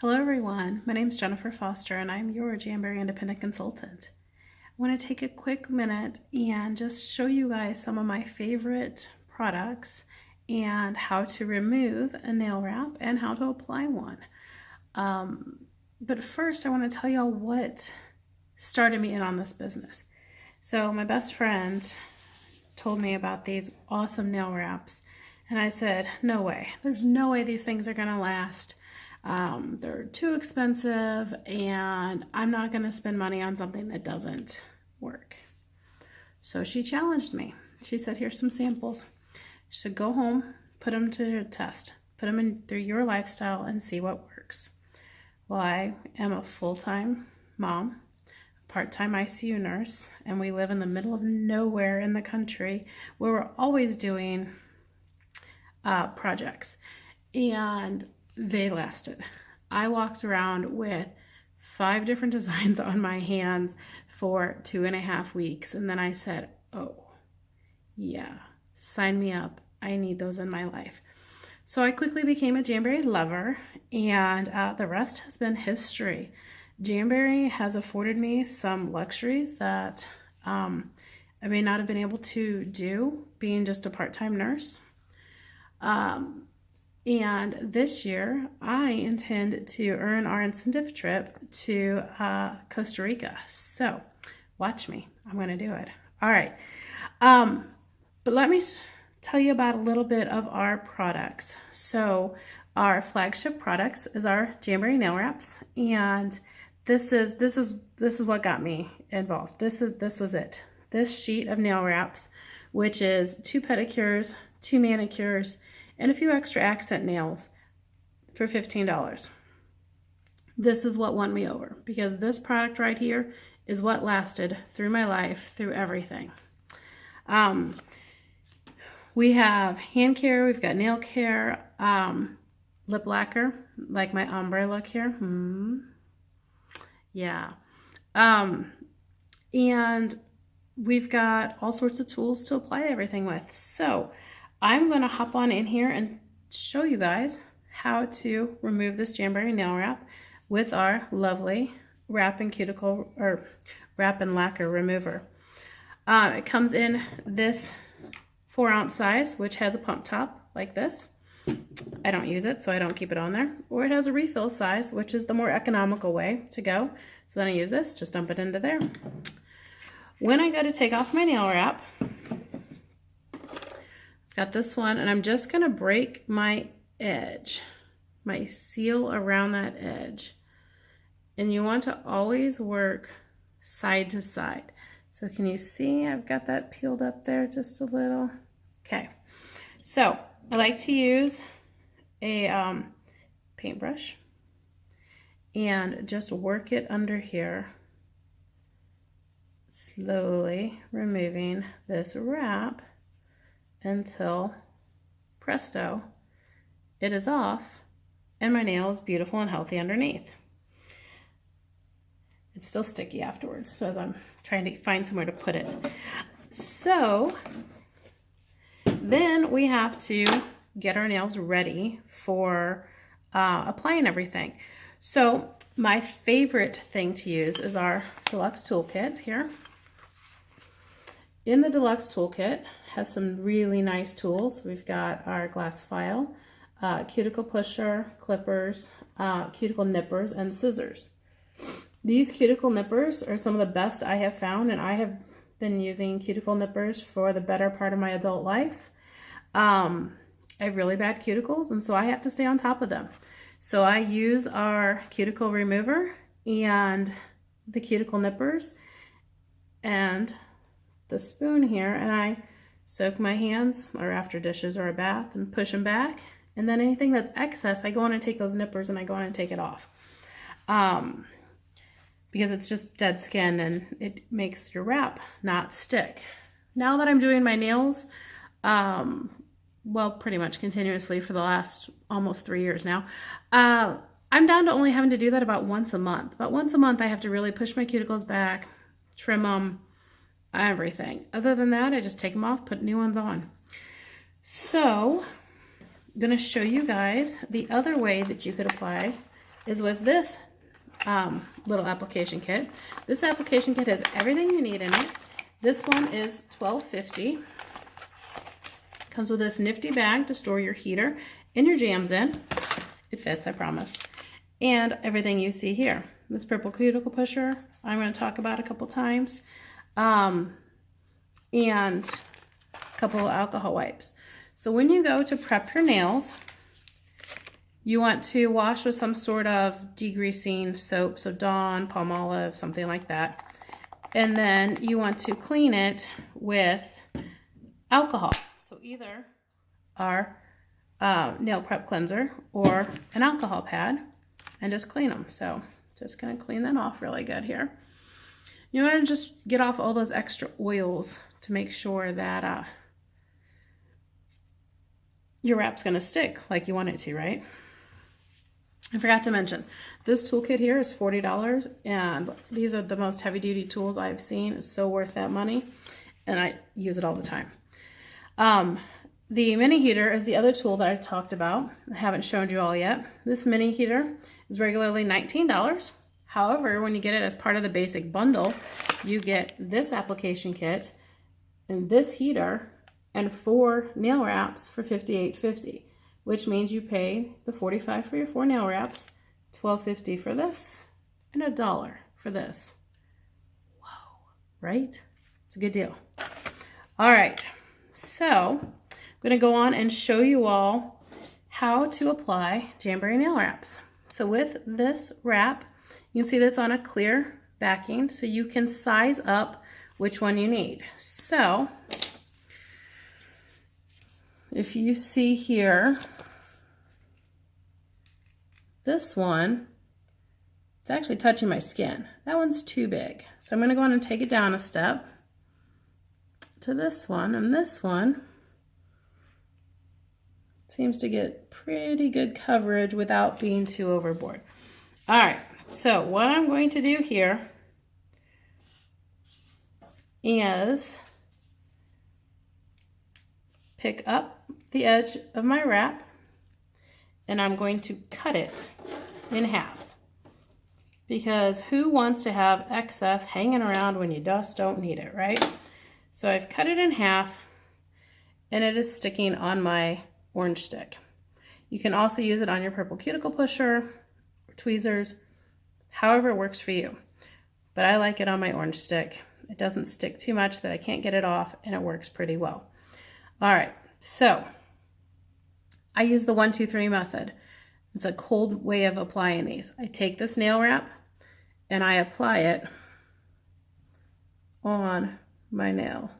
Hello everyone, my name is Jennifer Foster and I'm your Jamberry Independent Consultant. I want to take a quick minute and just show you guys some of my favorite products and how to remove a nail wrap and how to apply one. But first I want to tell y'all what started me in on this business. So my best friend told me about these awesome nail wraps and I said, no way, there's no way these things are gonna last. They're too expensive and I'm not going to spend money on something that doesn't work. So she challenged me. She said, here's some samples. She said, go home, put them to a test, put them in through your lifestyle and see what works. Well, I am a full-time mom, part-time ICU nurse, and we live in the middle of nowhere in the country where we're always doing projects. And they lasted. I walked around with 5 different designs on my hands for 2.5 weeks. And then I said, oh, yeah, sign me up. I need those in my life. So I quickly became a Jamberry lover, and the rest has been history. Jamberry has afforded me some luxuries that I may not have been able to do being just a part-time nurse. And this year, I intend to earn our incentive trip to Costa Rica. So, watch me. I'm going to do it. All right. But let me tell you about a little bit of our products. So, our flagship products is our Jamberry nail wraps, and this is what got me involved. This was it. This sheet of nail wraps, which is 2 pedicures, 2 manicures, and a few extra accent nails for $15. This is what won me over, because this product right here is what lasted through my life, through everything. We have hand care, we've got nail care, lip lacquer, like my ombre look here. Yeah. And we've got all sorts of tools to apply everything with. So I'm going to hop on in here and show you guys how to remove this Jamberry nail wrap with our lovely wrap and lacquer remover. It comes in this 4-ounce size, which has a pump top like this. I don't use it, so I don't keep it on there. Or it has a refill size, which is the more economical way to go. So then I use this, just dump it into there. When I go to take off my nail wrap, got this one, and I'm just going to break my edge, my seal around that edge. And you want to always work side to side. So can you see I've got that peeled up there just a little? Okay. So I like to use a paintbrush and just work it under here, slowly removing this wrap until, presto, it is off and my nail is beautiful and healthy underneath. It's still sticky afterwards, so as I'm trying to find somewhere to put it. So then we have to get our nails ready for applying everything. So my favorite thing to use is our deluxe toolkit here. In the deluxe toolkit has some really nice tools. We've got our glass file, cuticle pusher, clippers, cuticle nippers, and scissors. These cuticle nippers are some of the best I have found, and I have been using cuticle nippers for the better part of my adult life. I have really bad cuticles, and so I have to stay on top of them. So I use our cuticle remover and the cuticle nippers and the spoon here, and I soak my hands or after dishes or a bath and push them back, and then anything that's excess I go in and take those nippers and I go in and take it off, because it's just dead skin and it makes your wrap not stick. Now that I'm doing my nails well, pretty much continuously for the last almost 3 years now, I'm down to only having to do that about once a month. But once a month I have to really push my cuticles back, trim them, everything. Other than that, I just take them off, put new ones on. So I'm going to show you guys the other way that you could apply is with this little application kit. This application kit has everything you need in it. This one is $12.50. Comes with this nifty bag to store your heater and your jams in. It fits, I promise. And everything you see here. This purple cuticle pusher I'm going to talk about a couple times. And a couple of alcohol wipes. So when you go to prep your nails, you want to wash with some sort of degreasing soap, so Dawn, Palmolive, something like that. And then you want to clean it with alcohol. So either our nail prep cleanser or an alcohol pad, and just clean them. So just going to clean that off really good here. You want to just get off all those extra oils to make sure that your wrap's going to stick like you want it to, right? I forgot to mention, this toolkit here is $40, and these are the most heavy-duty tools I've seen. It's so worth that money, and I use it all the time. The mini heater is the other tool that I talked about. I haven't shown you all yet. This mini heater is regularly $19. However, when you get it as part of the basic bundle, you get this application kit and this heater and 4 nail wraps for $58.50, which means you pay the $45 for your 4 nail wraps, $12.50 for this, and $1 for this. Whoa, right? It's a good deal. All right, so I'm going to go on and show you all how to apply Jamberry nail wraps. So with this wrap, you can see that's on a clear backing, so you can size up which one you need. So if you see here, this one, it's actually touching my skin. That one's too big. So I'm going to go on and take it down a step to this one, and this one seems to get pretty good coverage without being too overboard. All right, so what I'm going to do here is pick up the edge of my wrap, and I'm going to cut it in half, because who wants to have excess hanging around when you just don't need it, right? So I've cut it in half, and it is sticking on my orange stick. You can also use it on your purple cuticle pusher or tweezers, however works for you. But I like it on my orange stick. It doesn't stick too much that I can't get it off, and it works pretty well. All right, so I use the 1, 2, 3 method. It's a cold way of applying these. I take this nail wrap and I apply it on my nail.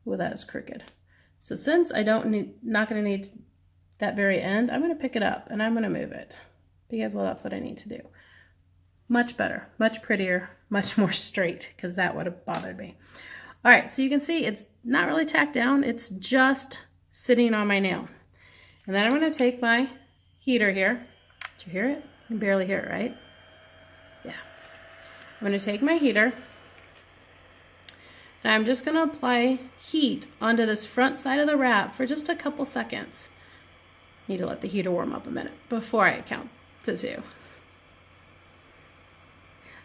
Well, that is crooked. So since I not going to need that very end, I'm going to pick it up and I'm going to move it, because, well, that's what I need to do. Much better, much prettier, much more straight, because that would have bothered me. All right, so you can see it's not really tacked down. It's just sitting on my nail. And then I'm going to take my heater here. Did you hear it? You can barely hear it, right? Yeah. I'm going to take my heater, and I'm just going to apply heat onto this front side of the wrap for just a couple seconds. Need to let the heater warm up a minute before I count to 2.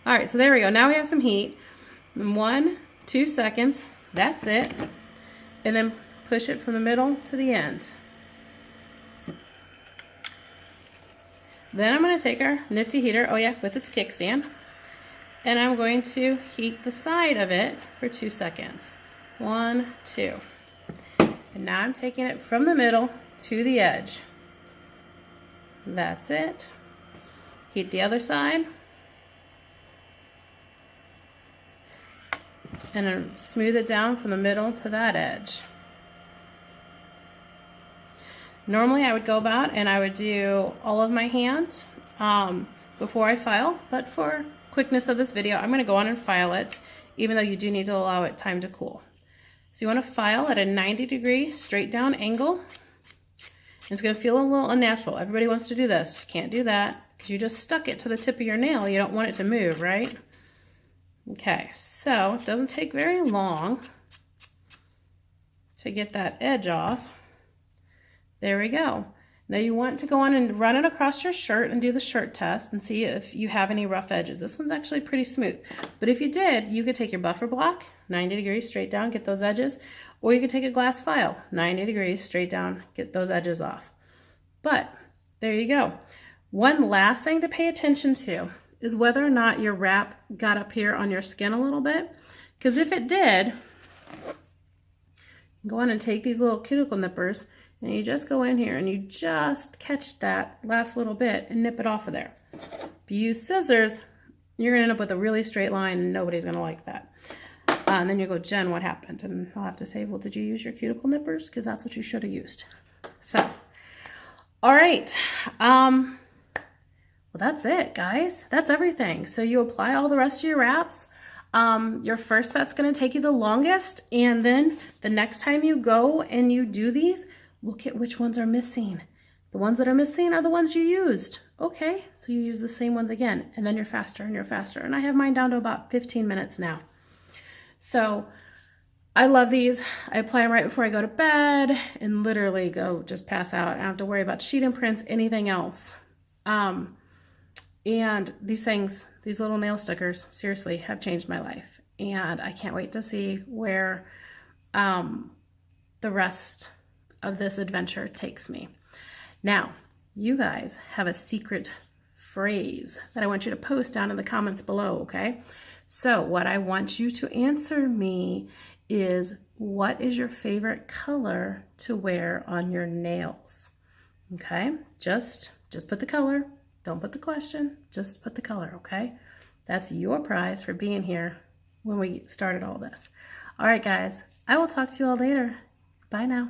All right, so there we go. Now we have some heat. 1, 2 seconds. That's it. And then push it from the middle to the end. Then I'm going to take our nifty heater, oh yeah, with its kickstand, and I'm going to heat the side of it for 2 seconds. 1, 2. And now I'm taking it from the middle to the edge. That's it. Heat the other side. And then smooth it down from the middle to that edge. Normally I would go about and I would do all of my hand before I file, but for quickness of this video, I'm going to go on and file it, even though you do need to allow it time to cool. So you want to file at a 90-degree straight down angle. It's going to feel a little unnatural. Everybody wants to do this. Can't do that because you just stuck it to the tip of your nail. You don't want it to move, right? Okay, so it doesn't take very long to get that edge off. There we go. Now you want to go on and run it across your shirt and do the shirt test and see if you have any rough edges. This one's actually pretty smooth. But if you did, you could take your buffer block, 90 degrees straight down, get those edges. Or you could take a glass file, 90 degrees straight down, get those edges off. But there you go. One last thing to pay attention to is whether or not your wrap got up here on your skin a little bit. Because if it did, go on and take these little cuticle nippers and you just go in here and you just catch that last little bit and nip it off of there. If you use scissors, you're gonna end up with a really straight line and nobody's gonna like that. And then you go, Jen, what happened? And I'll have to say, well, did you use your cuticle nippers? Because that's what you should have used. So, all right. Well, that's it, guys. That's everything. So you apply all the rest of your wraps. Your first set's going to take you the longest, and then the next time you go and you do these, look at which ones are missing. The ones that are missing are the ones you used. Okay, so you use the same ones again, and then you're faster and you're faster. And I have mine down to about 15 minutes now. So I love these. I apply them right before I go to bed and literally go just pass out. I don't have to worry about sheet imprints, anything else. And these things, these little nail stickers, seriously have changed my life. And I can't wait to see where the rest of this adventure takes me. Now, you guys have a secret phrase that I want you to post down in the comments below, okay? So what I want you to answer me is, what is your favorite color to wear on your nails? Okay, just put the color. Don't put the question, just put the color, okay? That's your prize for being here when we started all this. All right, guys, I will talk to you all later. Bye now.